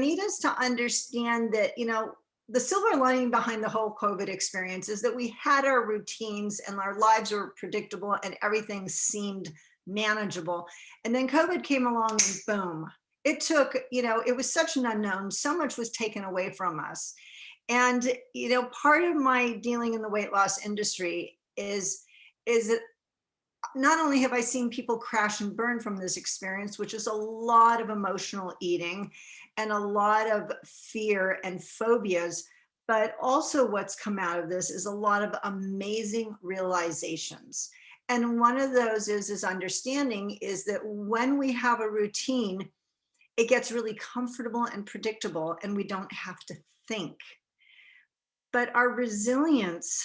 Need us to understand that, the silver lining behind the whole COVID experience is that we had our routines and our lives were predictable and everything seemed manageable. And then COVID came along and boom, it took, it was such an unknown. So much was taken away from us. And, part of my dealing in the weight loss industry is that not only have I seen people crash and burn from this experience, which is a lot of emotional eating and a lot of fear and phobias, but also what's come out of this is a lot of amazing realizations. And one of those is understanding is that when we have a routine, it gets really comfortable and predictable and we don't have to think. But our resilience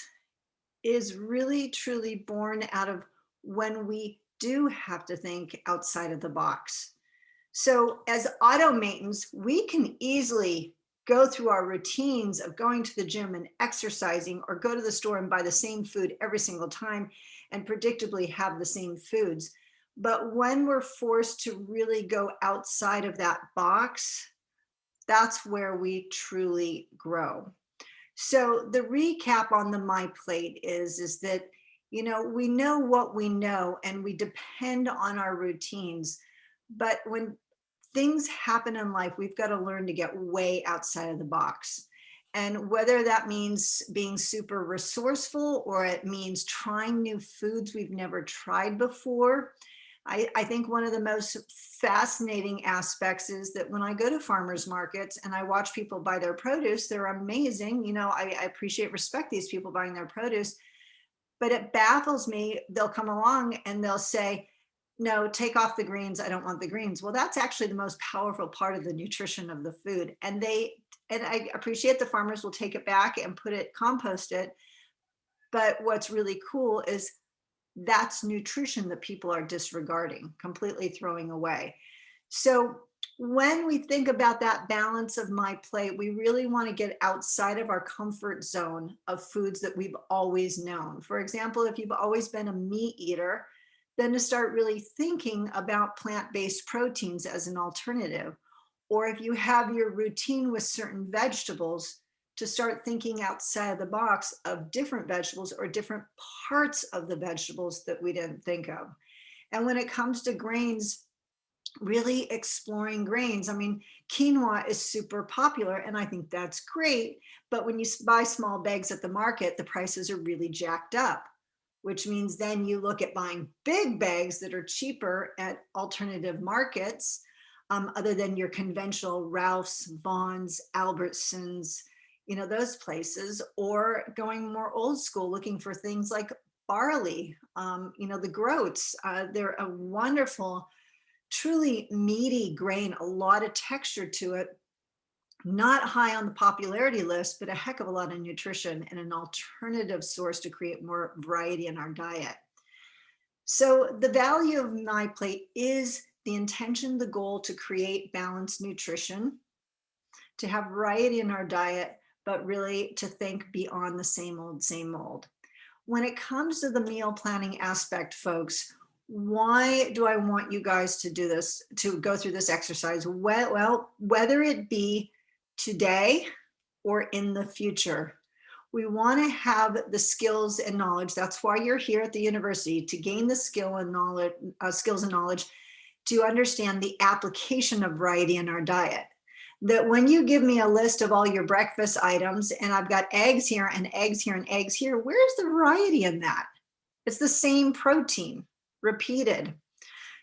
is really truly born out of when we do have to think outside of the box. So as automatons, we can easily go through our routines of going to the gym and exercising, or go to the store and buy the same food every single time and predictably have the same foods. But when we're forced to really go outside of that box, that's where we truly grow. So the recap on the My Plate is that, we know what we know and we depend on our routines. But when things happen in life, we've got to learn to get way outside of the box. And whether that means being super resourceful or it means trying new foods we've never tried before. I think one of the most fascinating aspects is that when I go to farmers markets and I watch people buy their produce, they're amazing. I appreciate, respect these people buying their produce, but it baffles me. They'll come along and they'll say, no, take off the greens. I don't want the greens. Well, that's actually the most powerful part of the nutrition of the food. And I appreciate the farmers will take it back and compost it. But what's really cool is that's nutrition that people are disregarding, completely throwing away. So when we think about that balance of My Plate, we really want to get outside of our comfort zone of foods that we've always known. For example, if you've always been a meat eater, then to start really thinking about plant-based proteins as an alternative. Or if you have your routine with certain vegetables, to start thinking outside of the box of different vegetables or different parts of the vegetables that we didn't think of. And when it comes to grains, really exploring grains. I mean, quinoa is super popular and I think that's great. But when you buy small bags at the market, the prices are really jacked up, which means then you look at buying big bags that are cheaper at alternative markets, other than your conventional Ralph's, Vaughn's, Albertsons, those places, or going more old school, looking for things like barley, the groats. They're a wonderful, truly meaty grain, a lot of texture to it, not high on the popularity list, but a heck of a lot of nutrition and an alternative source to create more variety in our diet. So the value of My Plate is the intention, the goal to create balanced nutrition, to have variety in our diet, but really to think beyond the same old, same old. When it comes to the meal planning aspect, folks, why do I want you guys to do this, to go through this exercise? Well, whether it be today or in the future, we want to have the skills and knowledge. That's why you're here at the university, to gain the skills and knowledge to understand the application of variety in our diet. That when you give me a list of all your breakfast items and I've got eggs here and eggs here and eggs here, where's the variety in that? It's the same protein repeated.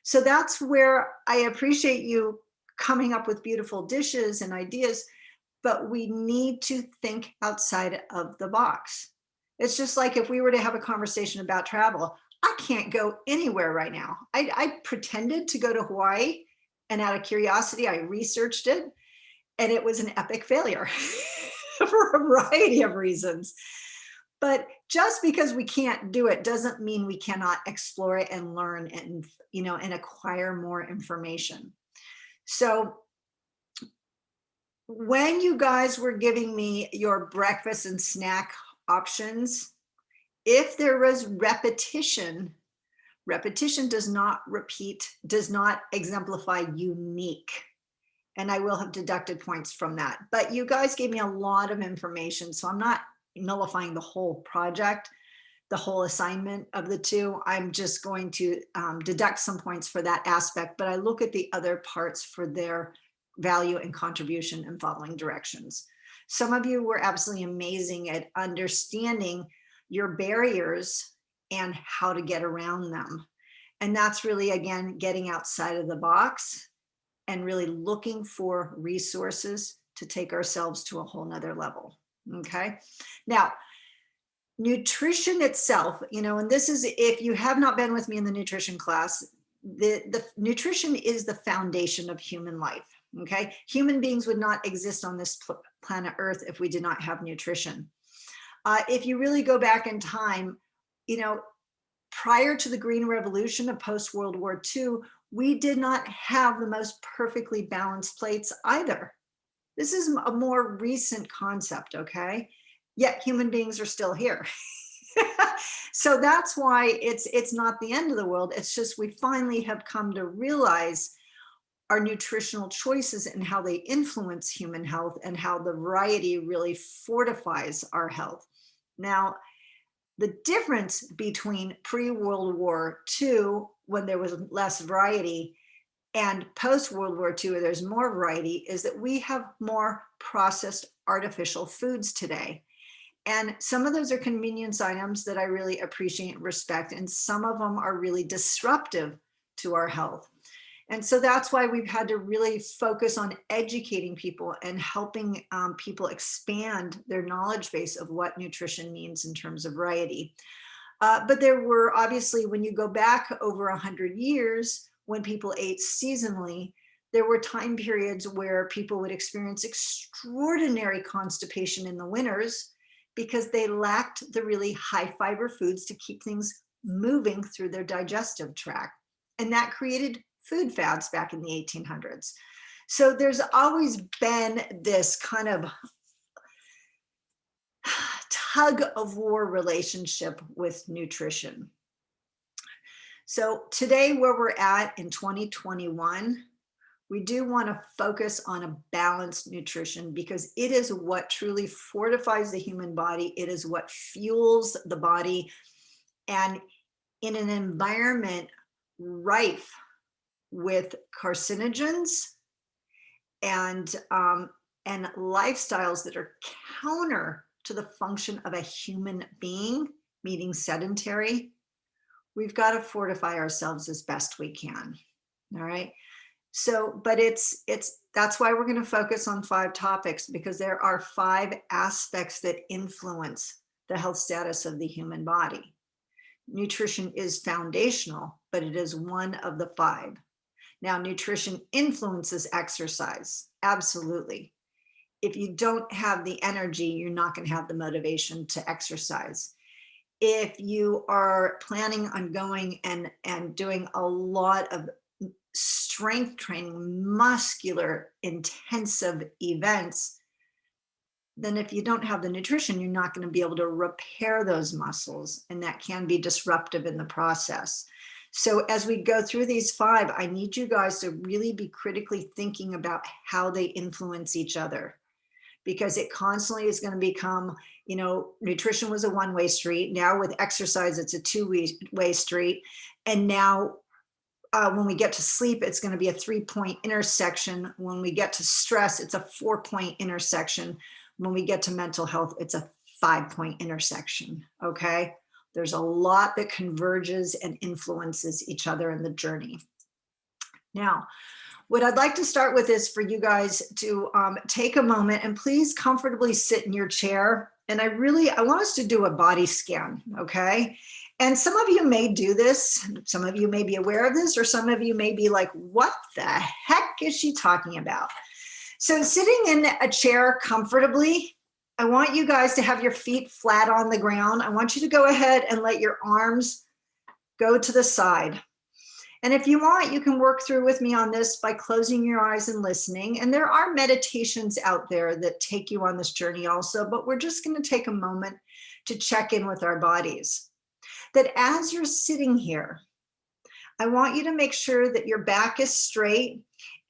So that's where I appreciate you coming up with beautiful dishes and ideas, but we need to think outside of the box. It's just like if we were to have a conversation about travel, I can't go anywhere right now. I pretended to go to Hawaii, and out of curiosity, I researched it. And it was an epic failure for a variety of reasons. But just because we can't do it doesn't mean we cannot explore it and learn and acquire more information. So when you guys were giving me your breakfast and snack options, if there was repetition does not exemplify unique. and I will have deducted points from that. But you guys gave me a lot of information, so I'm not nullifying the whole project, the whole assignment of the two. I'm just going to deduct some points for that aspect, but I look at the other parts for their value and contribution and following directions. Some of you were absolutely amazing at understanding your barriers and how to get around them. And that's really, again, getting outside of the box and really looking for resources to take ourselves to a whole nother level. Okay. Now, nutrition itself, and this is, if you have not been with me in the nutrition class, the nutrition is the foundation of human life. Okay. Human beings would not exist on this planet Earth if we did not have nutrition. If you really go back in time, prior to the Green Revolution of post-World War II, we did not have the most perfectly balanced plates either. This is a more recent concept, okay? Yet human beings are still here. So that's why it's not the end of the world. It's just we finally have come to realize our nutritional choices and how they influence human health and how the variety really fortifies our health. Now, the difference between pre-World War II, when there was less variety, and post-World War II, where there's more variety, is that we have more processed artificial foods today. And some of those are convenience items that I really appreciate and respect, and some of them are really disruptive to our health. And so that's why we've had to really focus on educating people and helping people expand their knowledge base of what nutrition means in terms of variety. But there were obviously, when you go back over 100 years, when people ate seasonally, there were time periods where people would experience extraordinary constipation in the winters because they lacked the really high fiber foods to keep things moving through their digestive tract. And that created food fads back in the 1800s. So there's always been this kind of tug of war relationship with nutrition. So today, where we're at in 2021, we do want to focus on a balanced nutrition because it is what truly fortifies the human body. It is what fuels the body. And in an environment rife with carcinogens and lifestyles that are counter to the function of a human being, meaning sedentary, we've got to fortify ourselves as best we can. All right. So, but that's why we're going to focus on 5 topics, because there are 5 aspects that influence the health status of the human body. Nutrition is foundational, but it is one of the 5. Now, nutrition influences exercise. Absolutely. If you don't have the energy, you're not going to have the motivation to exercise. If you are planning on going and doing a lot of strength training, muscular, intensive events, then if you don't have the nutrition, you're not going to be able to repair those muscles, and that can be disruptive in the process. So as we go through these 5, I need you guys to really be critically thinking about how they influence each other, because it constantly is going to become, nutrition was a one-way street. Now with exercise, it's a two-way street. And now when we get to sleep, it's going to be a 3-point intersection. When we get to stress, it's a 4-point intersection. When we get to mental health, it's a 5-point intersection. Okay. There's a lot that converges and influences each other in the journey. Now, what I'd like to start with is for you guys to take a moment and please comfortably sit in your chair. And I want us to do a body scan, okay? And some of you may do this, some of you may be aware of this, or some of you may be like, what the heck is she talking about? So sitting in a chair comfortably, I want you guys to have your feet flat on the ground. I want you to go ahead and let your arms go to the side. And if you want, you can work through with me on this by closing your eyes and listening. And there are meditations out there that take you on this journey also, but we're just going to take a moment to check in with our bodies. That as you're sitting here, I want you to make sure that your back is straight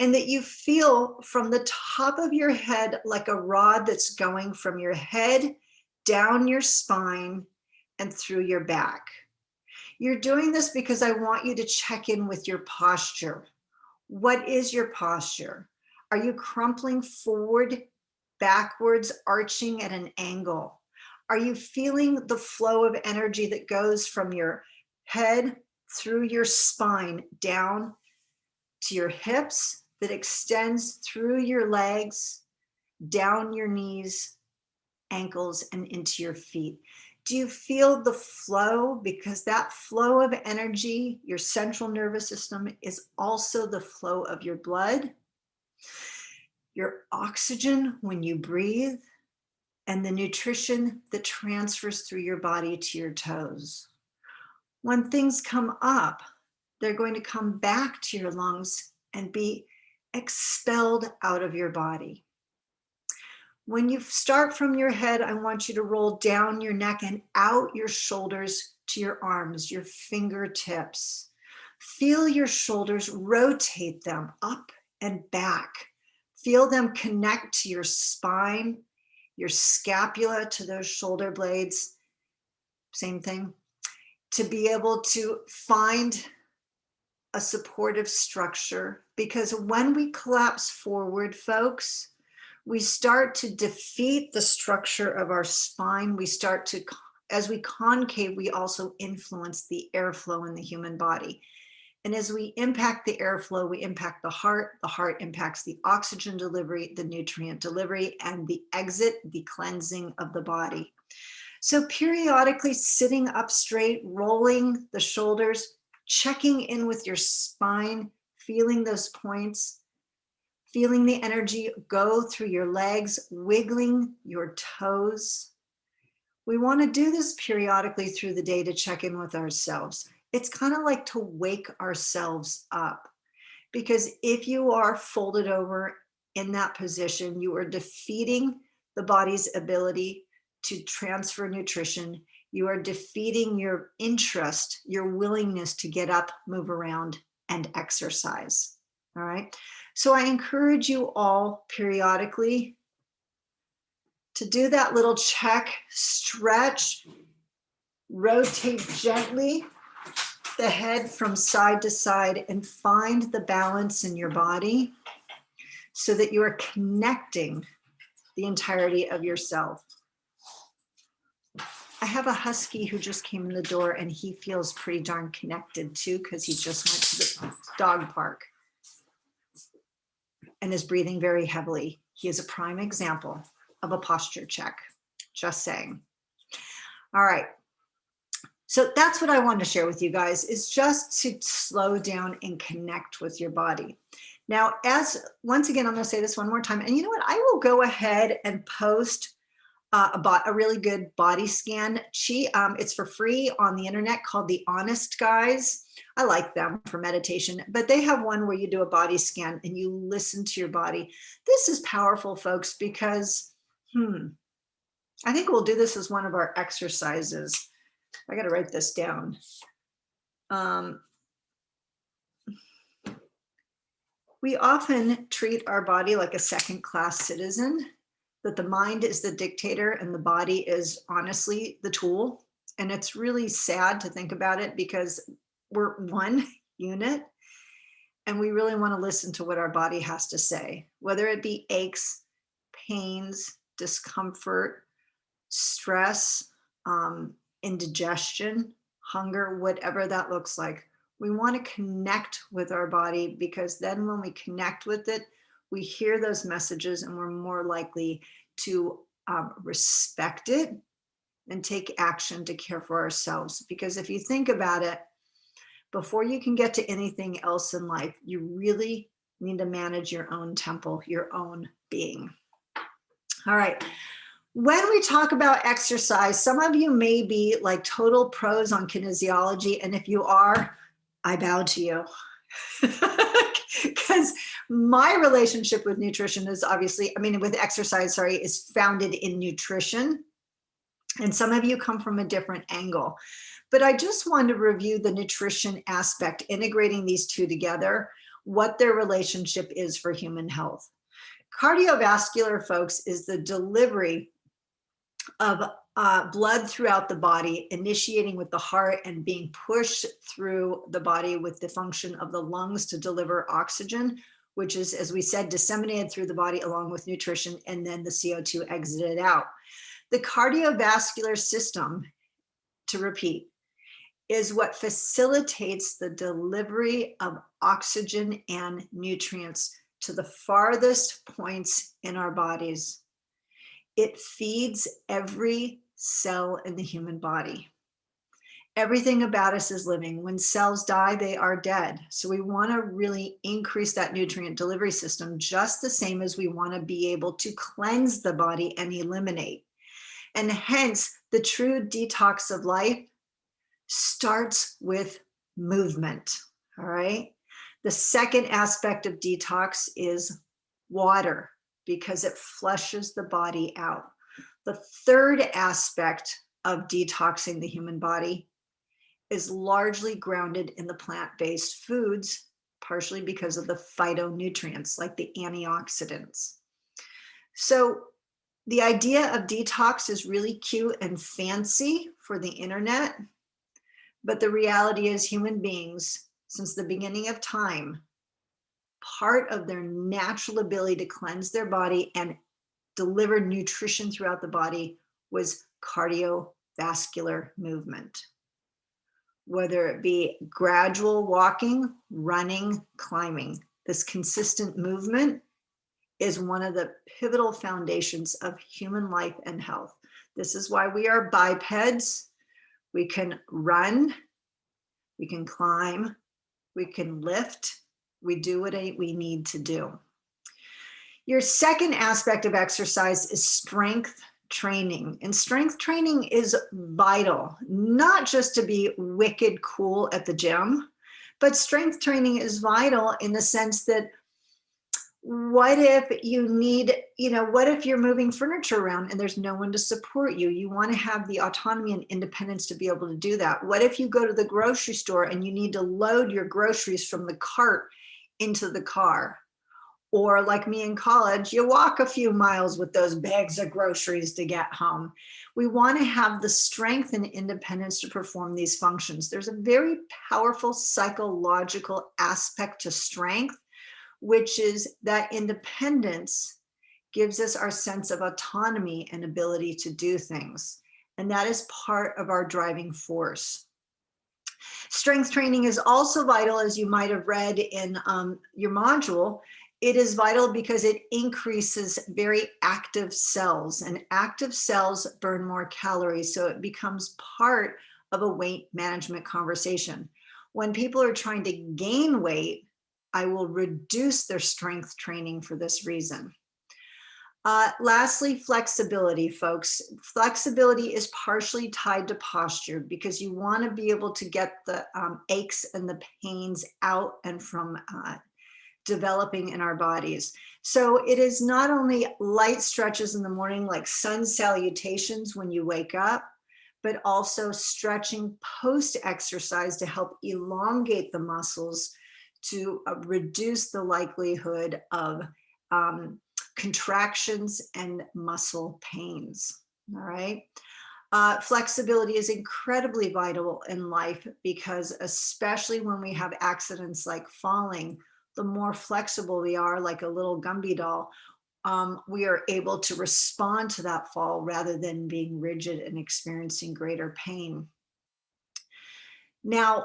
and that you feel from the top of your head like a rod that's going from your head down your spine and through your back. You're doing this because I want you to check in with your posture. What is your posture? Are you crumpling forward, backwards, arching at an angle? Are you feeling the flow of energy that goes from your head through your spine down to your hips, that extends through your legs, down your knees, ankles, and into your feet? Do you feel the flow? Because that flow of energy, your central nervous system, is also the flow of your blood, your oxygen when you breathe, and the nutrition that transfers through your body to your toes. When things come up, they're going to come back to your lungs and be expelled out of your body. When you start from your head, I want you to roll down your neck and out your shoulders to your arms, your fingertips. Feel your shoulders, rotate them up and back. Feel them connect to your spine, your scapula to those shoulder blades. Same thing. To be able to find a supportive structure, because when we collapse forward, folks, we start to defeat the structure of our spine. We start to, as we concave, we also influence the airflow in the human body. And as we impact the airflow, we impact the heart impacts the oxygen delivery, the nutrient delivery, and the exit, the cleansing of the body. So periodically sitting up straight, rolling the shoulders, checking in with your spine, feeling those points, feeling the energy go through your legs, wiggling your toes. We want to do this periodically through the day to check in with ourselves. It's kind of like to wake ourselves up, because if you are folded over in that position, you are defeating the body's ability to transfer nutrition. You are defeating your interest, your willingness to get up, move around, and exercise. All right. So I encourage you all periodically to do that little check, stretch, rotate gently the head from side to side, and find the balance in your body so that you are connecting the entirety of yourself. I have a husky who just came in the door, and he feels pretty darn connected too, because he just went to the dog park and is breathing very heavily. He is a prime example of a posture check, just saying. All right. So that's what I wanted to share with you guys, is just to slow down and connect with your body. Now, once again, I'm going to say this one more time, and you know what? I will go ahead and post a really good body scan. It's for free on the internet, called The Honest Guys. I like them for meditation, but they have one where you do a body scan and you listen to your body. This is powerful, folks, because I think we'll do this as one of our exercises. I got to write this down. We often treat our body like a second-class citizen, that the mind is the dictator and the body is honestly the tool. And it's really sad to think about it, because we're one unit and we really want to listen to what our body has to say, whether it be aches, pains, discomfort, stress, indigestion, hunger, whatever that looks like. We want to connect with our body, because then when we connect with it, we hear those messages and we're more likely to respect it and take action to care for ourselves. Because if you think about it, before you can get to anything else in life, you really need to manage your own temple, your own being. All right. When we talk about exercise, some of you may be like total pros on kinesiology. And if you are, I bow to you. Because my relationship with nutrition is with exercise, is founded in nutrition. And some of you come from a different angle. But I just want to review the nutrition aspect, integrating these two together. what their relationship is for human health. Cardiovascular, folks, is the delivery of blood throughout the body, initiating with the heart and being pushed through the body with the function of the lungs to deliver oxygen, which is, as we said, disseminated through the body along with nutrition, and then the CO2 exited out. The cardiovascular system, to repeat, is what facilitates the delivery of oxygen and nutrients to the farthest points in our bodies. It feeds every cell in the human body. Everything about us is living. When cells die, they are dead. So we want to really increase that nutrient delivery system, just the same as we want to be able to cleanse the body and eliminate. And hence, the true detox of life starts with movement. All right. The second aspect of detox is water, because it flushes the body out. The third aspect of detoxing the human body is largely grounded in the plant-based foods, partially because of the phytonutrients like the antioxidants. So the idea of detox is really cute and fancy for the internet, but the reality is human beings, since the beginning of time, part of their natural ability to cleanse their body and deliver nutrition throughout the body was cardiovascular movement. Whether it be gradual walking, running, climbing, this consistent movement is one of the pivotal foundations of human life and health. This is why we are bipeds. We can run, we can climb, we can lift, we do what we need to do. Your second aspect of exercise is strength training. And strength training is vital, not just to be wicked cool at the gym, but strength training is vital in the sense that what if you need, what if you're moving furniture around and there's no one to support you? You want to have the autonomy and independence to be able to do that. What if you go to the grocery store and you need to load your groceries from the cart into the car? Or like me in college, you walk a few miles with those bags of groceries to get home. We want to have the strength and independence to perform these functions. There's a very powerful psychological aspect to strength, which is that independence gives us our sense of autonomy and ability to do things. And that is part of our driving force. Strength training is also vital, as you might have read in your module. It is vital because it increases very active cells, and active cells burn more calories. So it becomes part of a weight management conversation. When people are trying to gain weight, I will reduce their strength training for this reason. Lastly, flexibility, folks. Flexibility is partially tied to posture because you want to be able to get the aches and the pains out and from developing in our bodies. So it is not only light stretches in the morning, like sun salutations when you wake up, but also stretching post-exercise to help elongate the muscles to reduce the likelihood of contractions and muscle pains. All right. Flexibility is incredibly vital in life because especially when we have accidents like falling, the more flexible we are, like a little Gumby doll, we are able to respond to that fall rather than being rigid and experiencing greater pain. Now,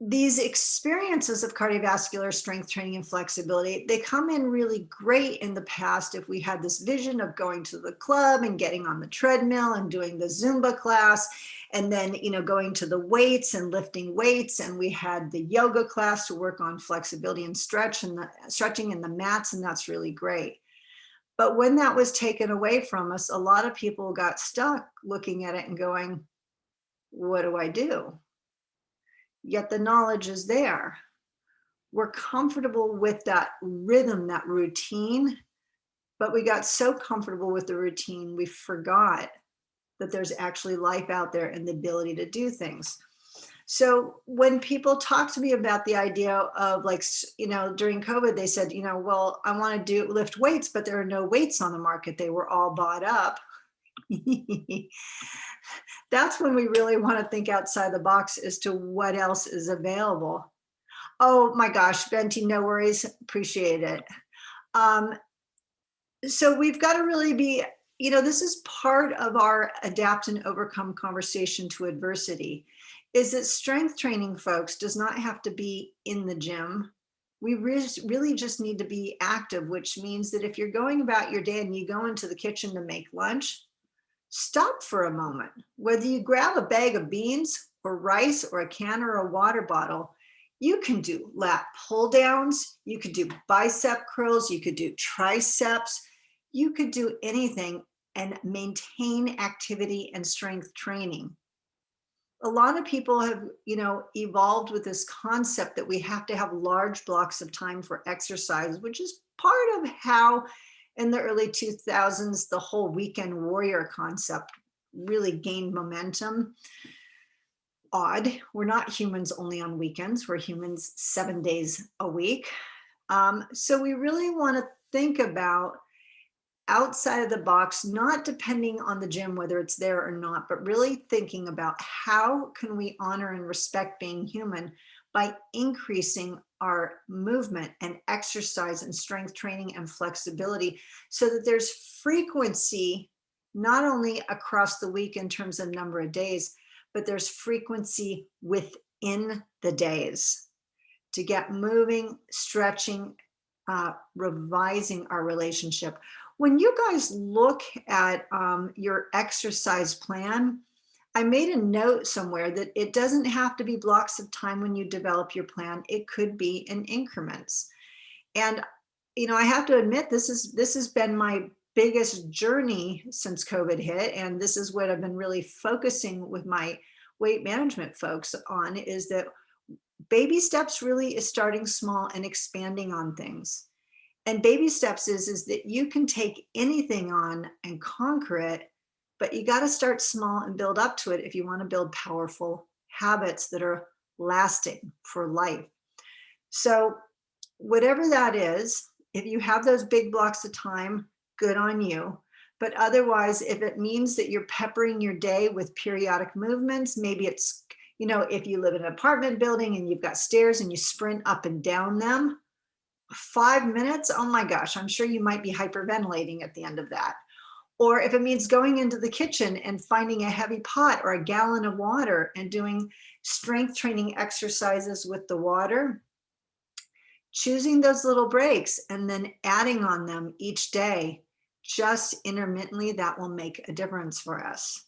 these experiences of cardiovascular strength training and flexibility, they come in really great in the past if we had this vision of going to the club and getting on the treadmill and doing the Zumba class, and then going to the weights and lifting weights, and we had the yoga class to work on flexibility and stretching in the mats, and that's really great. But when that was taken away from us, a lot of people got stuck looking at it and going, what do I do? Yet the knowledge is there. We're comfortable with that rhythm, that routine, but we got so comfortable with the routine, we forgot that there's actually life out there and the ability to do things. So when people talk to me about the idea of like, during COVID, they said, well, I want to do lift weights, but there are no weights on the market. They were all bought up. That's when we really want to think outside the box as to what else is available. Oh my gosh, Benty, no worries. Appreciate it. Um, so we've got to really be, this is part of our adapt and overcome conversation to adversity, is that strength training, folks, does not have to be in the gym. We really just need to be active, which means that if you're going about your day and you go into the kitchen to make lunch, stop for a moment. Whether you grab a bag of beans or rice or a can or a water bottle, you can do lat pull downs, you could do bicep curls, you could do triceps, you could do anything and maintain activity and strength training. A lot of people have, evolved with this concept that we have to have large blocks of time for exercise, which is part of how in the early 2000s, the whole weekend warrior concept really gained momentum. Odd. We're not humans only on weekends. We're humans 7 days a week. So we really want to think about outside of the box, not depending on the gym, whether it's there or not, but really thinking about how can we honor and respect being human by increasing our movement and exercise and strength training and flexibility so that there's frequency, not only across the week in terms of number of days, but there's frequency within the days to get moving, stretching, revising our relationship. When you guys look at your exercise plan, I made a note somewhere that it doesn't have to be blocks of time when you develop your plan. It could be in increments. And, I have to admit, this has been my biggest journey since COVID hit. And this is what I've been really focusing with my weight management folks on, is that baby steps really is starting small and expanding on things. And baby steps is that you can take anything on and conquer it, but you got to start small and build up to it if you want to build powerful habits that are lasting for life. So whatever that is, if you have those big blocks of time, good on you. But otherwise, if it means that you're peppering your day with periodic movements, maybe it's, if you live in an apartment building and you've got stairs and you sprint up and down them, 5 minutes, oh my gosh, I'm sure you might be hyperventilating at the end of that. Or if it means going into the kitchen and finding a heavy pot or a gallon of water and doing strength training exercises with the water, choosing those little breaks and then adding on them each day, just intermittently, that will make a difference for us.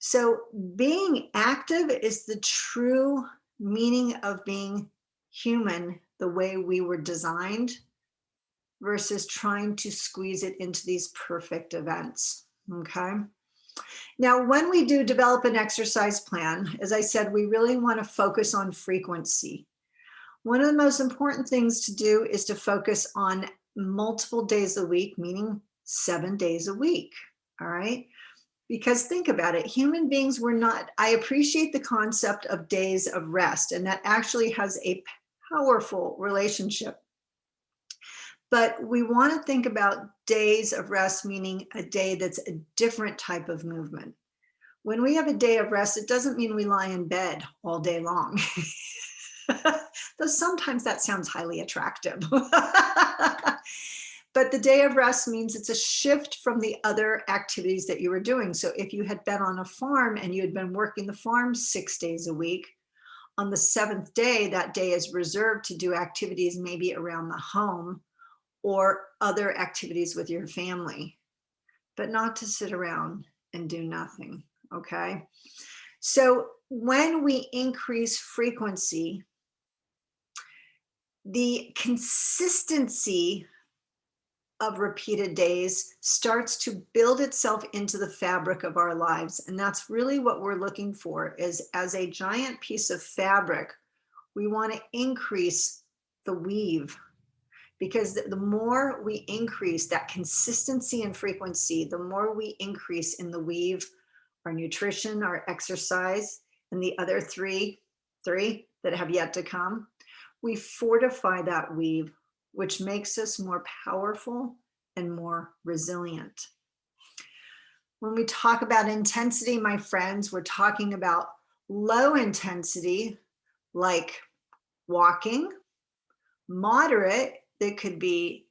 So being active is the true meaning of being human, the way we were designed, versus trying to squeeze it into these perfect events. Okay. Now, when we do develop an exercise plan, as I said, we really want to focus on frequency. One of the most important things to do is to focus on multiple days a week, meaning 7 days a week. All right. Because think about it, human beings were not, I appreciate the concept of days of rest, and that actually has a powerful relationship. But we want to think about days of rest, meaning a day that's a different type of movement. When we have a day of rest, it doesn't mean we lie in bed all day long. Though sometimes that sounds highly attractive. But the day of rest means it's a shift from the other activities that you were doing. So if you had been on a farm and you had been working the farm 6 days a week, on the 7th day, that day is reserved to do activities maybe around the home or other activities with your family, but not to sit around and do nothing, okay? So when we increase frequency, the consistency of repeated days starts to build itself into the fabric of our lives. And that's really what we're looking for, is as a giant piece of fabric, we want to increase the weave, because the more we increase that consistency and frequency, the more we increase in the weave, our nutrition, our exercise, and the other three that have yet to come, we fortify that weave, which makes us more powerful and more resilient. When we talk about intensity, my friends, we're talking about low intensity, like walking, moderate, that could be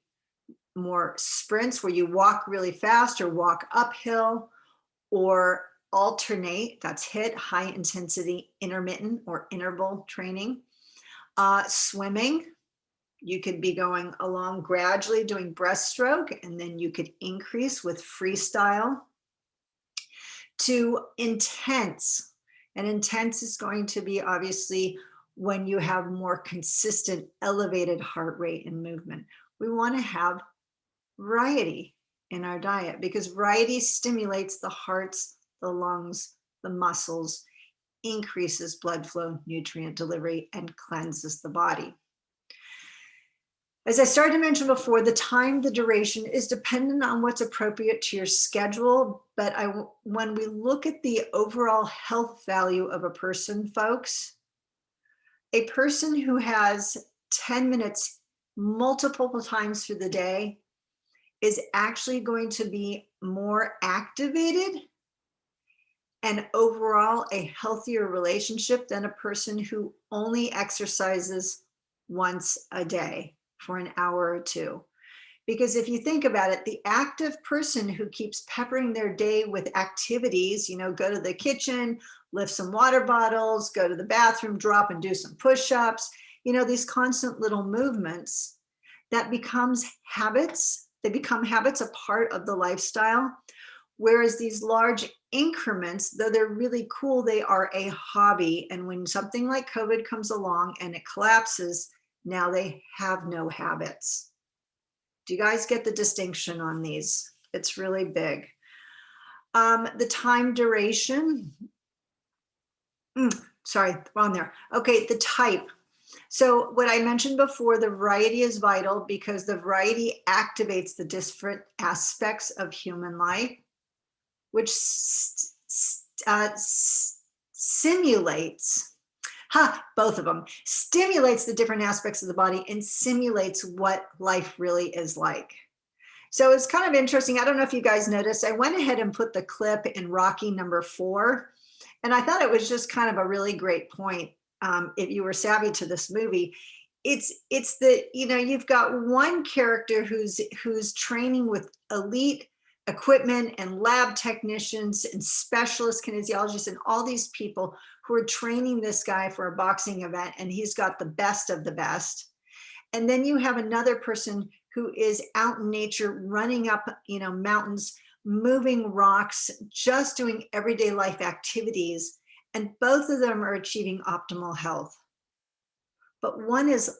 more sprints where you walk really fast or walk uphill, or alternate, that's HIIT, high intensity intermittent or interval training. Swimming, you could be going along gradually doing breaststroke, and then you could increase with freestyle. To intense, and intense is going to be obviously when you have more consistent elevated heart rate and movement. We want to have variety in our diet because variety stimulates the hearts, the lungs, the muscles, increases blood flow, nutrient delivery, and cleanses the body. As I started to mention before, the time, the duration is dependent on what's appropriate to your schedule. But when we look at the overall health value of a person, folks, a person who has 10 minutes multiple times through the day is actually going to be more activated and overall a healthier relationship than a person who only exercises once a day for an hour or two. Because if you think about it, the active person who keeps peppering their day with activities, go to the kitchen, lift some water bottles, go to the bathroom, drop and do some push-ups, these constant little movements, that becomes habits. They become habits, a part of the lifestyle. Whereas these large increments, though they're really cool, they are a hobby. And when something like COVID comes along and it collapses, now they have no habits. Do you guys get the distinction on these? It's really big. The time duration. Sorry, wrong there. Okay, the type. So what I mentioned before, the variety is vital because the variety activates the different aspects of human life, which simulates, both of them, stimulates the different aspects of the body and simulates what life really is like. So it's kind of interesting. I don't know if you guys noticed, I went ahead and put the clip in Rocky #4, and I thought it was just kind of a really great point. If you were savvy to this movie, it's the, you've got one character who's training with elite equipment and lab technicians and specialist kinesiologists and all these people who are training this guy for a boxing event, and he's got the best of the best. And then you have another person who is out in nature, running up, mountains, moving rocks, just doing everyday life activities. And both of them are achieving optimal health. But one is,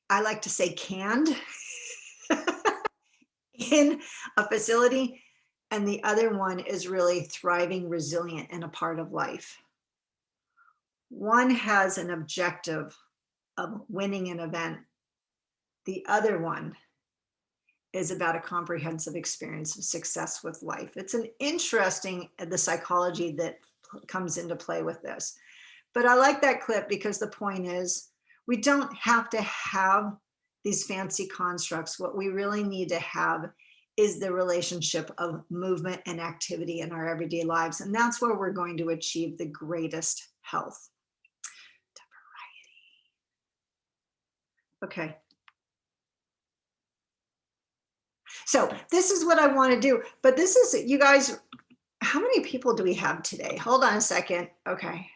I like to say, canned in a facility, and the other one is really thriving, resilient, and a part of life. One has an objective of winning an event. The other one is about a comprehensive experience of success with life. It's an interesting, the psychology that comes into play with this. But I like that clip because the point is, we don't have to have these fancy constructs. What we really need to have is the relationship of movement and activity in our everyday lives. And that's where we're going to achieve the greatest health. Okay. So this is what I want to do, but this is, you guys, how many people do we have today? Hold on a second. Okay.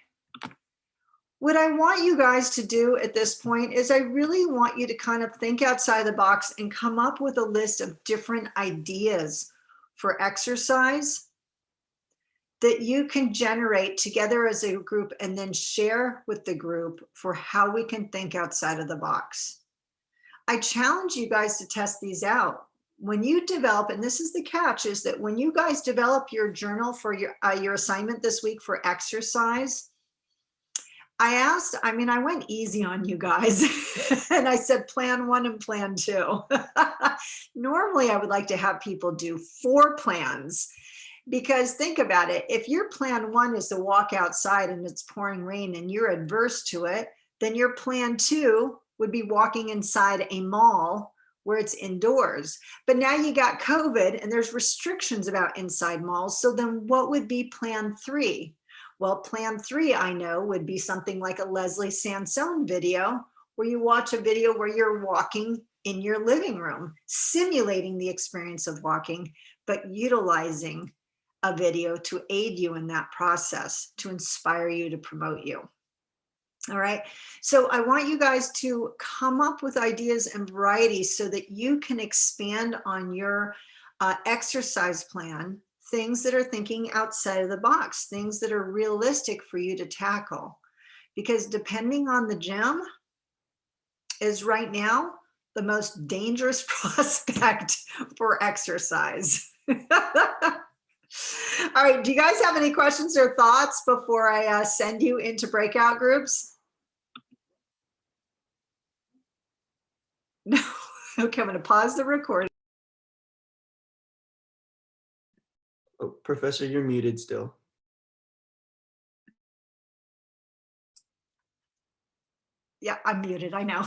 What I want you guys to do at this point is I really want you to kind of think outside the box and come up with a list of different ideas for exercise that you can generate together as a group and then share with the group for how we can think outside of the box. I challenge you guys to test these out. When you develop, and this is the catch, is that when you guys develop your journal for your assignment this week for exercise, I went easy on you guys and I said plan 1 and plan 2. Normally I would like to have people do 4 plans. Because think about it, if your plan one is to walk outside and it's pouring rain and you're adverse to it, then your plan two would be walking inside a mall where it's indoors. But now you got COVID and there's restrictions about inside malls. So then what would be plan three? Well, plan three, I know, would be something like a Leslie Sansone video, where you watch a video where you're walking in your living room, simulating the experience of walking, but utilizing a video to aid you in that process, to inspire you, to promote you. All right. So I want you guys to come up with ideas and varieties so that you can expand on your exercise plan, things that are thinking outside of the box, things that are realistic for you to tackle. Because depending on the gym is right now the most dangerous prospect for exercise. All right, do you guys have any questions or thoughts before I send you into breakout groups? No. Okay, I'm going to pause the recording. Oh, Professor, you're muted still. Yeah, I'm muted, I know.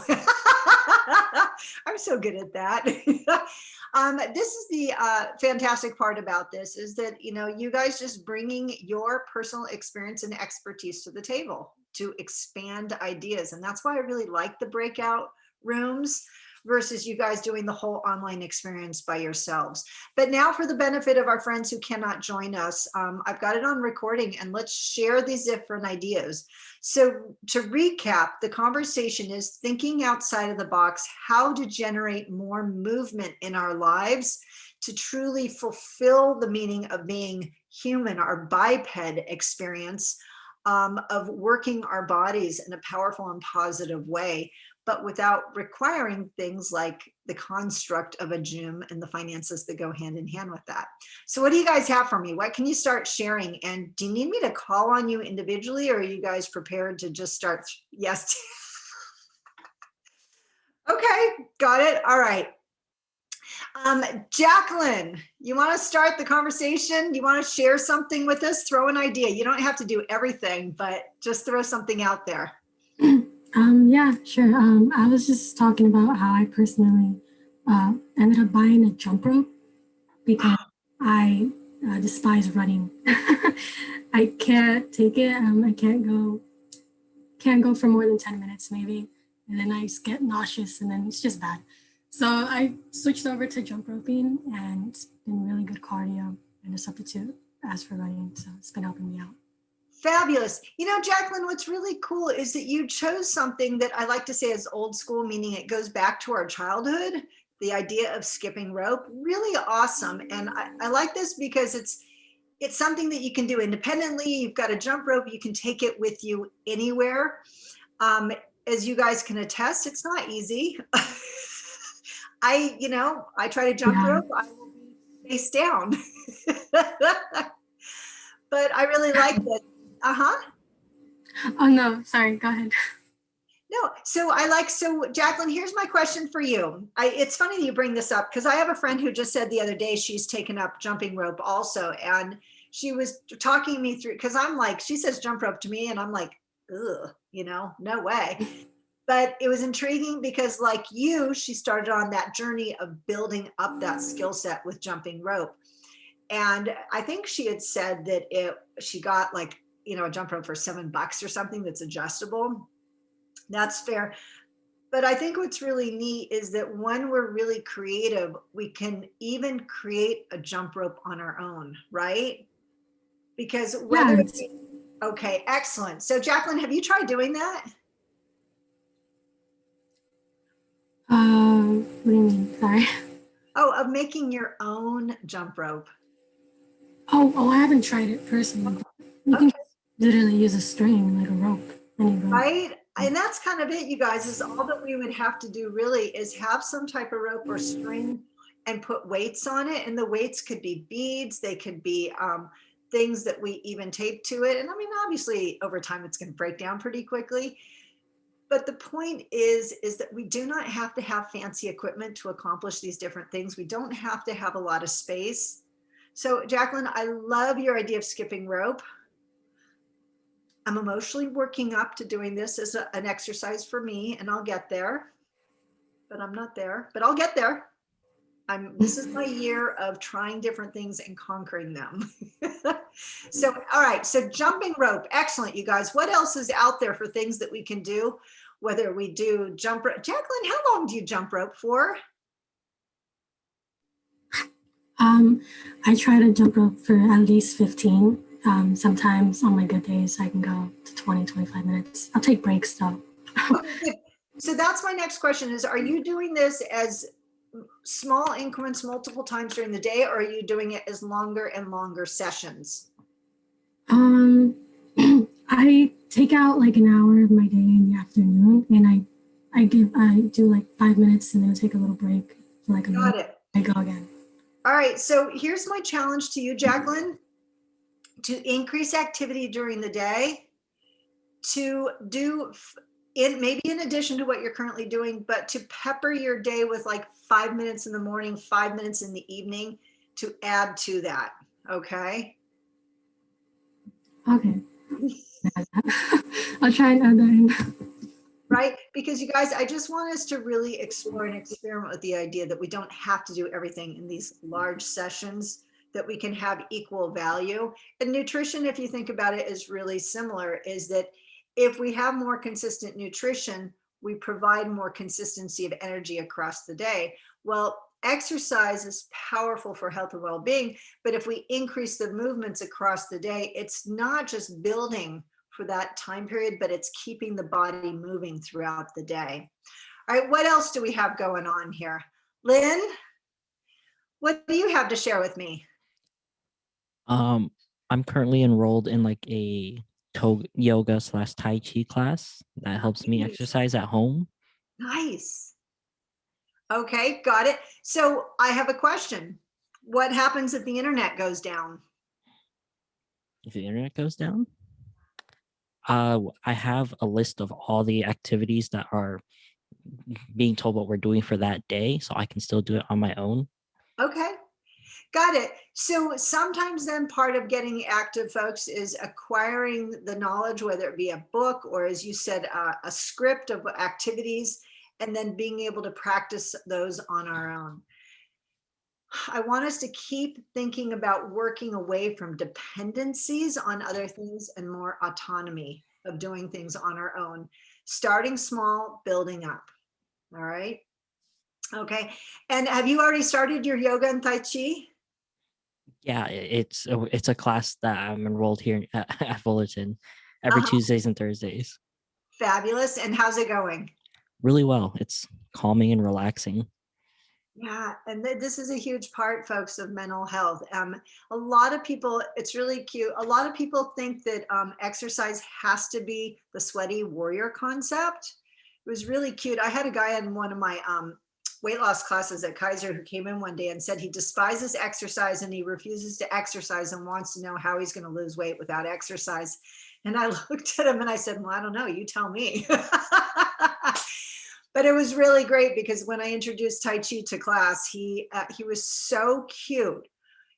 I'm so good at that. This is the fantastic part about this is that, you know, you guys just bringing your personal experience and expertise to the table to expand ideas. And that's why I really like the breakout rooms versus you guys doing the whole online experience by yourselves. But now for the benefit of our friends who cannot join us, I've got it on recording and let's share these different ideas. So to recap, the conversation is thinking outside of the box, how to generate more movement in our lives to truly fulfill the meaning of being human, our biped experience of working our bodies in a powerful and positive way, but without requiring things like the construct of a gym and the finances that go hand in hand with that. So what do you guys have for me? What can you start sharing? And do you need me to call on you individually, or are you guys prepared to just start? Yes. Okay, got it. All right. Jacqueline, you want to start the conversation? You want to share something with us? Throw an idea. You don't have to do everything, but just throw something out there. Yeah, sure. I was just talking about how I personally ended up buying a jump rope because I despise running. I can't take it. I can't go for more than 10 minutes maybe. And then I just get nauseous and then it's just bad. So I switched over to jump roping and it's been really good cardio and a substitute as for running. So it's been helping me out. Fabulous. You know, Jacqueline, what's really cool is that you chose something that I like to say is old school, meaning it goes back to our childhood, the idea of skipping rope. Really awesome. And I like this because it's something that you can do independently. You've got a jump rope, you can take it with you anywhere. As you guys can attest, it's not easy. I try to jump rope, I will be face down. But I really like this. Oh no, sorry, go ahead. No, so Jacqueline, here's my question for you. It's funny that you bring this up because I have a friend who just said the other day she's taken up jumping rope also. And she was talking me through, because I'm like, she says jump rope to me and I'm like, ugh, no way. But it was intriguing because like you, she started on that journey of building up that skill set with jumping rope. And I think she had said that she got like, a jump rope for $7 or something that's adjustable. That's fair. But I think what's really neat is that when we're really creative, we can even create a jump rope on our own, right? Because whether okay, excellent. So Jacqueline, have you tried doing that? What do you mean? Sorry. Oh, of making your own jump rope. Oh, I haven't tried it personally. You can literally use a string, like a rope. Right? And that's kind of it, you guys, is all that we would have to do really is have some type of rope or string and put weights on it. And the weights could be beads, they could be things that we even tape to it. And I mean, obviously over time it's going to break down pretty quickly. But the point is that we do not have to have fancy equipment to accomplish these different things. We don't have to have a lot of space. So Jacqueline, I love your idea of skipping rope. I'm emotionally working up to doing this as an exercise for me, and I'll get there, but I'm not there, but I'll get there. This is my year of trying different things and conquering them. So, all right. So jumping rope. Excellent, you guys. What else is out there for things that we can do? Whether we do jump rope. Jacqueline, how long do you jump rope for? I try to jump rope for at least 15. Sometimes on my good days, I can go to 20, 25 minutes. I'll take breaks though. Okay, good. So that's my next question is, are you doing this as small increments multiple times during the day, or are you doing it as longer and longer sessions? I take out like an hour of my day in the afternoon, and I do like 5 minutes, and then I take a little break for like a Got minute. it. I go again. All right. So here's my challenge to you, Jacqueline, to increase activity during the day, to do maybe in addition to what you're currently doing, but to pepper your day with like 5 minutes in the morning, 5 minutes in the evening to add to that. Okay. Okay. I'll try and add that in. Right? Because you guys, I just want us to really explore and experiment with the idea that we don't have to do everything in these large sessions, that we can have equal value. And nutrition, if you think about it, is really similar, is that if we have more consistent nutrition, we provide more consistency of energy across the day. Well, exercise is powerful for health and well-being, but if we increase the movements across the day, it's not just building for that time period, but it's keeping the body moving throughout the day. All right, what else do we have going on here? Lynn, what do you have to share with me? I'm currently enrolled in like a yoga / Tai Chi class that helps me Nice. exercise at home. Nice. Okay, got it. So I have a question. What happens if the internet goes down? If the internet goes down, I have a list of all the activities that are being told what we're doing for that day, so I can still do it on my own. Okay, got it. So sometimes then part of getting active, folks, is acquiring the knowledge, whether it be a book or, as you said, a script of activities, and then being able to practice those on our own. I want us to keep thinking about working away from dependencies on other things and more autonomy of doing things on our own, starting small, building up. All right. Okay. And have you already started your yoga and Tai Chi? Yeah, it's a class that I'm enrolled here at Fullerton every Uh-huh. Tuesdays and Thursdays. Fabulous. And how's it going? Really well. It's calming and relaxing. Yeah, and this is a huge part, folks, of mental health. A lot of people, it's really cute. A lot of people think that exercise has to be the sweaty warrior concept. It was really cute. I had a guy in one of my weight loss classes at Kaiser who came in one day and said he despises exercise and he refuses to exercise and wants to know how he's going to lose weight without exercise. And I looked at him and I said, well, I don't know. You tell me. But it was really great because when I introduced Tai Chi to class, he was so cute.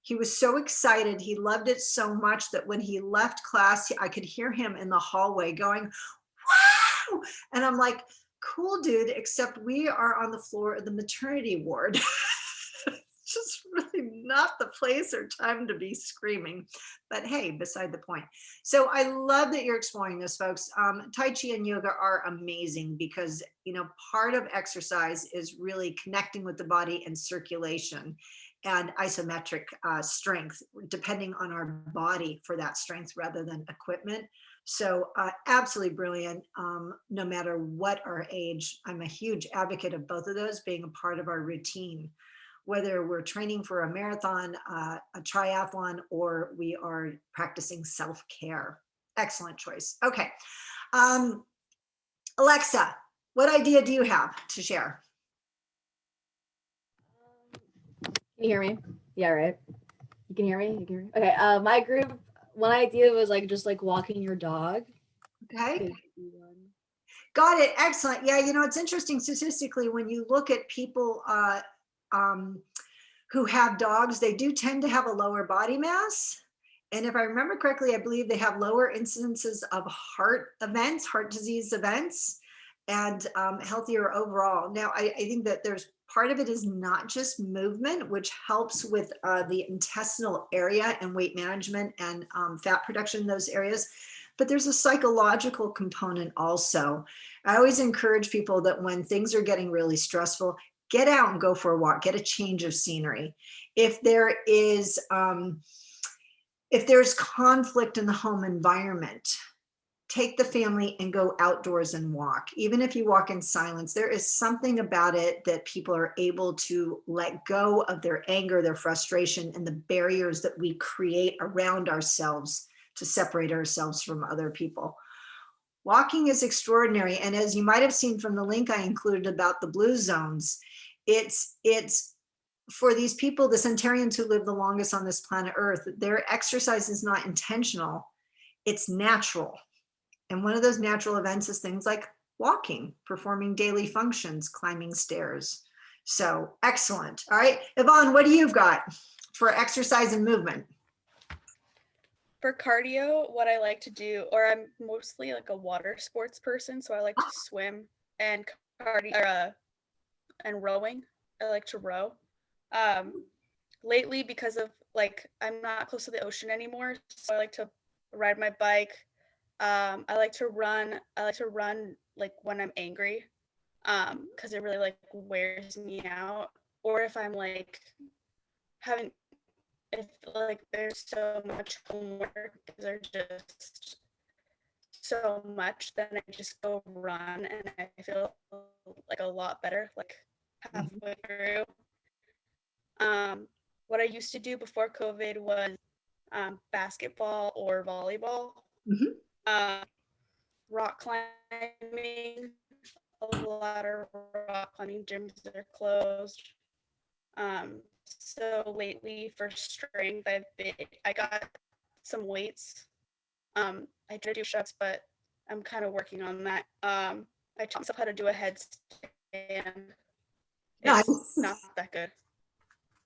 He was so excited. He loved it so much that when he left class, I could hear him in the hallway going, wow. And I'm like, cool, dude, except we are on the floor of the maternity ward. Just really not the place or time to be screaming, but hey, beside the point. So I love that you're exploring this, folks. Tai Chi and yoga are amazing because, you know, part of exercise is really connecting with the body and circulation and isometric strength, depending on our body for that strength rather than equipment. So absolutely brilliant, no matter what our age. I'm a huge advocate of both of those being a part of our routine, whether we're training for a marathon, a triathlon, or we are practicing self-care. Excellent choice. Okay. Alexa, what idea do you have to share? Can you hear me? Yeah, right. You can hear me? You can hear me? Okay. My group, one idea was like just like walking your dog. Okay. Got it. Excellent. Yeah, you know, it's interesting statistically when you look at people who have dogs, they do tend to have a lower body mass. And if I remember correctly, I believe they have lower incidences of heart events, heart disease events, and healthier overall. Now, I think that there's part of it is not just movement, which helps with the intestinal area and weight management and fat production in those areas, but there's a psychological component also. I always encourage people that when things are getting really stressful, get out and go for a walk, get a change of scenery. If there's conflict in the home environment, take the family and go outdoors and walk. Even if you walk in silence, there is something about it that people are able to let go of their anger, their frustration, and the barriers that we create around ourselves to separate ourselves from other people. Walking is extraordinary. And as you might have seen from the link I included about the blue zones, it's for these people, the centurions who live the longest on this planet Earth, their exercise is not intentional, it's natural. And one of those natural events is things like walking, performing daily functions, climbing stairs. So excellent. All right, Yvonne, what do you've got for exercise and movement? For cardio, what I like to do, or I'm mostly like a water sports person, so I like to swim and cardio and rowing. I like to row. Lately, because of like I'm not close to the ocean anymore, so I like to ride my bike. I like to run. I like to run like when I'm angry, because it really like wears me out. Or if I'm like if like there's so much homework, there's just so much, then I just go run and I feel like a lot better, like halfway through. What I used to do before COVID was basketball or volleyball. Rock climbing, a lot of rock climbing gyms are closed. So lately for strength, I got some weights. I try to do push-ups, but I'm kind of working on that. I taught myself how to do a headstand. It's not that good.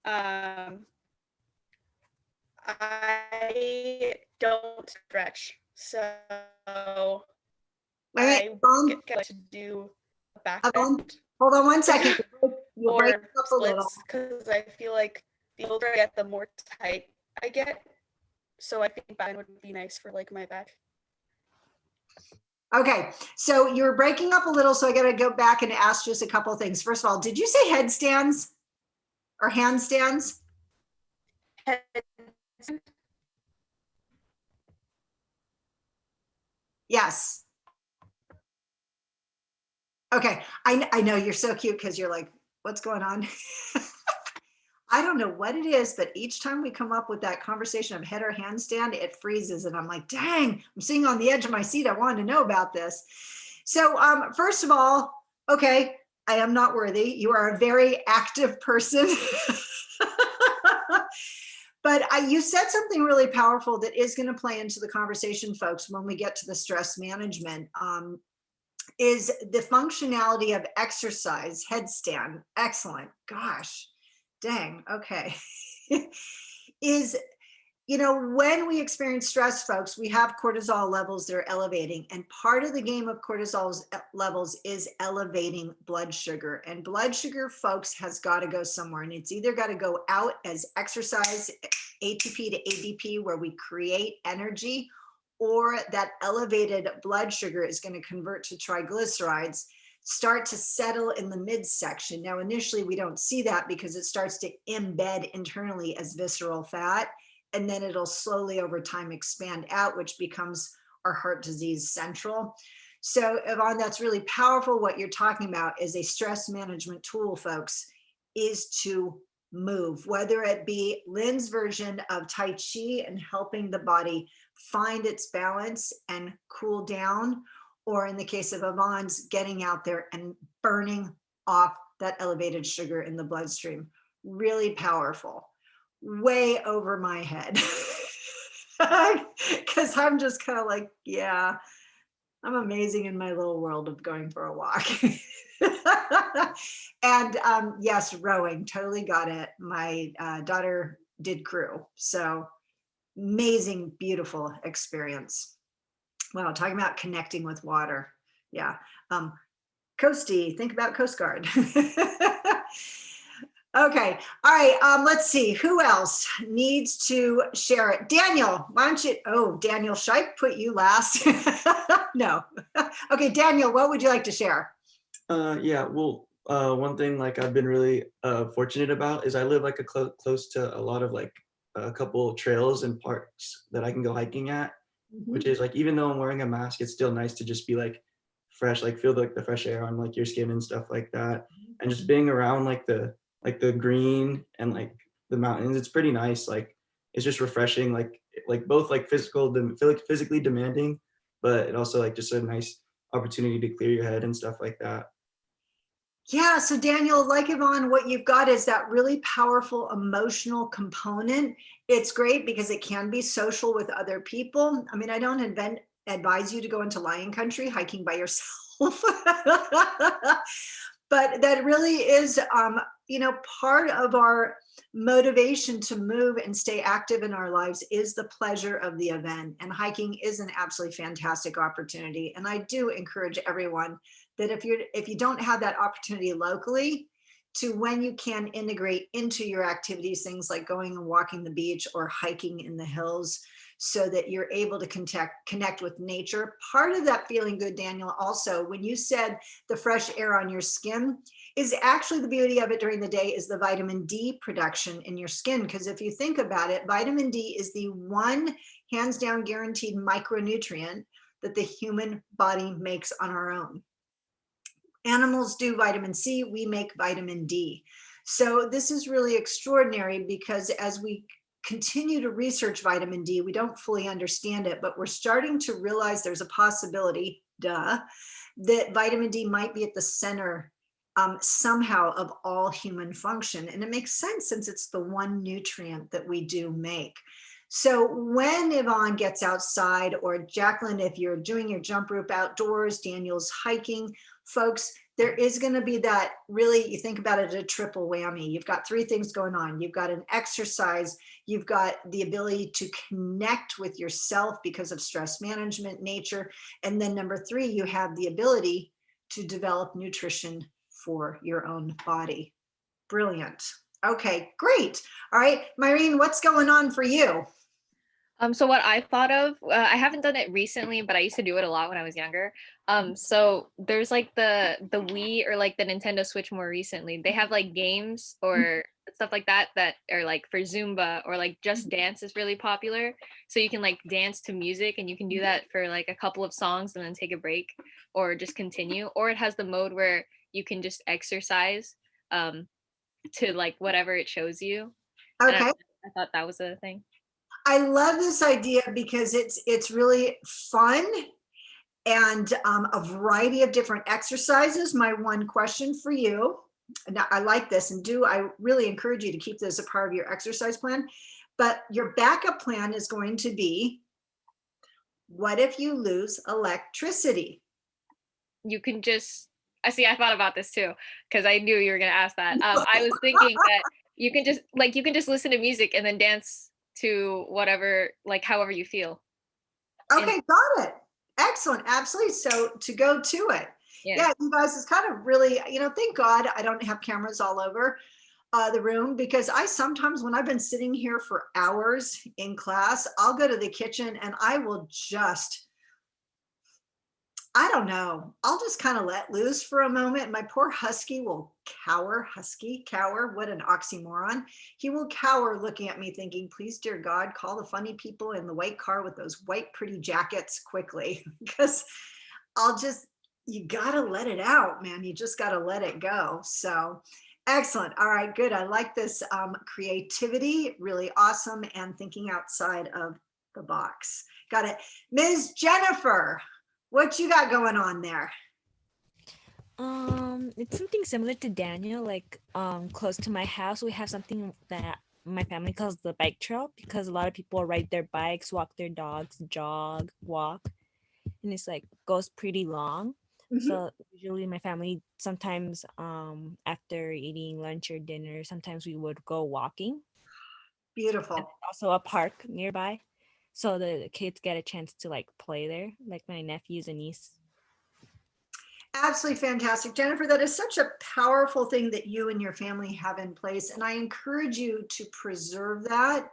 I don't stretch, so I get to do a back bend. Hold on one second. You're or breaking up a little. splits, because I feel like the older I get, the more tight I get. So I think back would be nice for like my back. Okay, so you're breaking up a little, so I got to go back and ask just a couple of things. First of all, did you say headstands or handstands? Yes. Okay, I know you're so cute because you're like, what's going on? I don't know what it is, but each time we come up with that conversation of head or handstand, it freezes. And I'm like, dang, I'm sitting on the edge of my seat. I wanted to know about this. So first of all, okay, I am not worthy. You are a very active person. But you said something really powerful that is going to play into the conversation, folks, when we get to the stress management. Is the functionality of exercise, headstand. Excellent. Gosh, dang. Okay. Is, you know, when we experience stress, folks, we have cortisol levels that are elevating. And part of the game of cortisol levels is elevating blood sugar. And blood sugar, folks, has got to go somewhere. And it's either got to go out as exercise, ATP to ADP, where we create energy, or that elevated blood sugar is going to convert to triglycerides, start to settle in the midsection. Now, initially, we don't see that because it starts to embed internally as visceral fat, and then it'll slowly over time expand out, which becomes our heart disease central. So, Yvonne, that's really powerful. What you're talking about is a stress management tool, folks, is to move, whether it be Lynn's version of Tai Chi and helping the body find its balance and cool down, or in the case of Yvonne's, getting out there and burning off that elevated sugar in the bloodstream. Really powerful. Way over my head. Because I'm just kind of like, yeah, I'm amazing in my little world of going for a walk. And yes, rowing, totally got it. My daughter did crew. So amazing, beautiful experience. Wow, talking about connecting with water. Yeah. Coastie, think about Coast Guard. Okay, all right, let's see, who else needs to share it? Daniel, why don't you, oh, Daniel, should I put you last? No. Okay, Daniel, what would you like to share? Yeah, well, one thing like I've been really fortunate about is I live like close to a lot of like a couple trails and parks that I can go hiking at, which is like, even though I'm wearing a mask, it's still nice to just be like fresh, like feel like the fresh air on like your skin and stuff like that. And just being around like the green and like the mountains, it's pretty nice. Like it's just refreshing, like both like physically demanding, but it also like just a nice opportunity to clear your head and stuff like that. Yeah, so Daniel, like Yvonne, what you've got is that really powerful emotional component. It's great because it can be social with other people. I mean, I don't advise you to go into lion country hiking by yourself. But that really is, part of our motivation to move and stay active in our lives is the pleasure of the event. And hiking is an absolutely fantastic opportunity. And I do encourage everyone that if you don't have that opportunity locally, to when you can integrate into your activities, things like going and walking the beach or hiking in the hills, so that you're able to connect with nature. Part of that feeling good, Daniel, also, when you said the fresh air on your skin, is actually the beauty of it during the day is the vitamin D production in your skin. Because if you think about it, vitamin D is the one hands down guaranteed micronutrient that the human body makes on our own. Animals do vitamin C, we make vitamin D. So this is really extraordinary because as we continue to research vitamin D, we don't fully understand it, but we're starting to realize there's a possibility, that vitamin D might be at the center somehow of all human function. And it makes sense since it's the one nutrient that we do make. So when Yvonne gets outside, or Jacqueline, if you're doing your jump rope outdoors, Daniel's hiking, folks, there is going to be that, really, you think about it, a triple whammy. You've got three things going on. You've got an exercise, you've got the ability to connect with yourself because of stress management, nature. And then number three, you have the ability to develop nutrition for your own body. Brilliant. Okay, great. All right, Myrene, what's going on for you? So what I thought of, I haven't done it recently, but I used to do it a lot when I was younger. So there's like the Wii or like the Nintendo Switch more recently. They have like games or stuff like that are like for Zumba, or like Just Dance is really popular. So you can like dance to music, and you can do that for like a couple of songs and then take a break or just continue. Or it has the mode where you can just exercise to like whatever it shows you. And Okay. I thought that was a thing. I love this idea because it's really fun and a variety of different exercises. My one question for you, now I like this, and I really encourage you to keep this a part of your exercise plan, but your backup plan is going to be, what if you lose electricity? You can just, I thought about this too, because I knew you were going to ask that. I was thinking that you can just listen to music and then dance to whatever, like however you feel. Okay, got it. Excellent. Absolutely. So to go to it. Yeah, you guys, it's kind of really, thank God I don't have cameras all over the room, because I sometimes, when I've been sitting here for hours in class, I'll go to the kitchen and I will just, I don't know, I'll just kind of let loose for a moment. My poor husky will cower, what an oxymoron. He will cower looking at me thinking, please, dear God, call the funny people in the white car with those white pretty jackets quickly, because you gotta let it out, man. You just gotta let it go. So excellent. All right, good. I like this creativity, really awesome, and thinking outside of the box. Got it. Ms. Jennifer, what you got going on there? It's something similar to Daniel. Like close to my house, we have something that my family calls the bike trail, because a lot of people ride their bikes, walk their dogs, jog, walk, and it's like goes pretty long. Mhm. So usually my family sometimes after eating lunch or dinner, sometimes we would go walking. And Beautiful. also a park nearby. So the kids get a chance to like play there, like my nephews and niece. Absolutely fantastic. Jennifer, that is such a powerful thing that you and your family have in place. And I encourage you to preserve that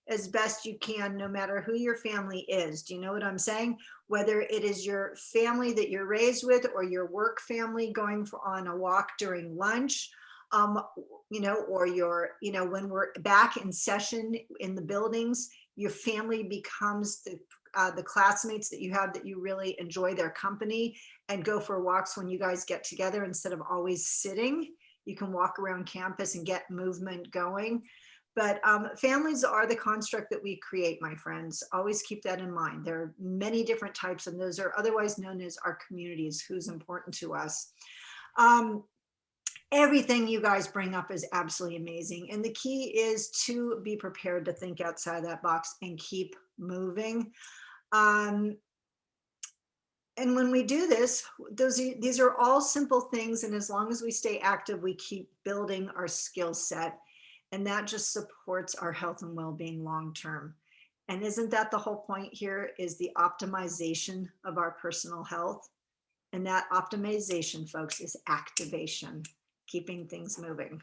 as best you can, no matter who your family is. Do you know what I'm saying? Whether it is your family that you're raised with or your work family going on a walk during lunch, or when we're back in session in the buildings, your family becomes the classmates that you have that you really enjoy their company, and go for walks when you guys get together instead of always sitting. You can walk around campus and get movement going. But families are the construct that we create, my friends. Always keep that in mind. There are many different types, and those are otherwise known as our communities, who's important to us. Everything you guys bring up is absolutely amazing. And the key is to be prepared to think outside that box and keep moving. And when we do this, these are all simple things. And as long as we stay active, we keep building our skill set. And that just supports our health and well-being long-term. And isn't that the whole point here, is the optimization of our personal health? And that optimization, folks, is activation, keeping things moving.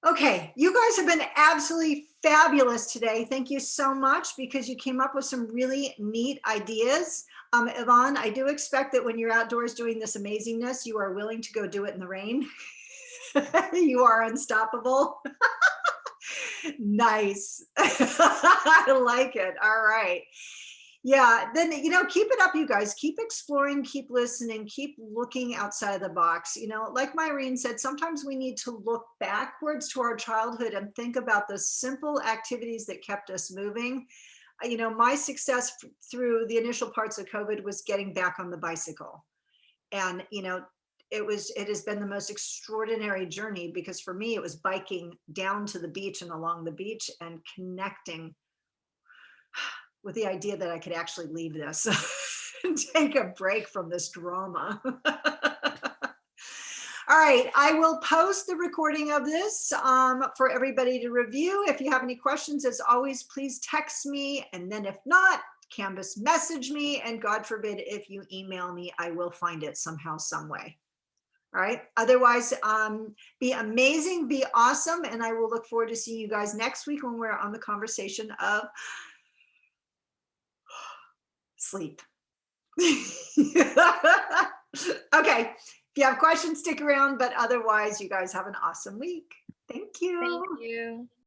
Okay, you guys have been absolutely fabulous today. Thank you so much, because you came up with some really neat ideas. Yvonne, I do expect that when you're outdoors doing this amazingness, you are willing to go do it in the rain. You are unstoppable. Nice. I like it. All right. Yeah, then, keep it up, you guys. Keep exploring, keep listening, keep looking outside the box. Like Myrene said, sometimes we need to look backwards to our childhood and think about the simple activities that kept us moving. My success through the initial parts of COVID was getting back on the bicycle. And, it has been the most extraordinary journey, because for me, it was biking down to the beach and along the beach and connecting with the idea that I could actually leave this and take a break from this drama. All right, I will post the recording of this for everybody to review. If you have any questions, as always, please text me. And then if not, Canvas message me. And God forbid, if you email me, I will find it somehow, some way. All right. Otherwise, be amazing, be awesome. And I will look forward to seeing you guys next week when we're on the conversation of sleep. Okay. If you have questions, stick around. But otherwise, you guys have an awesome week. Thank you. Thank you.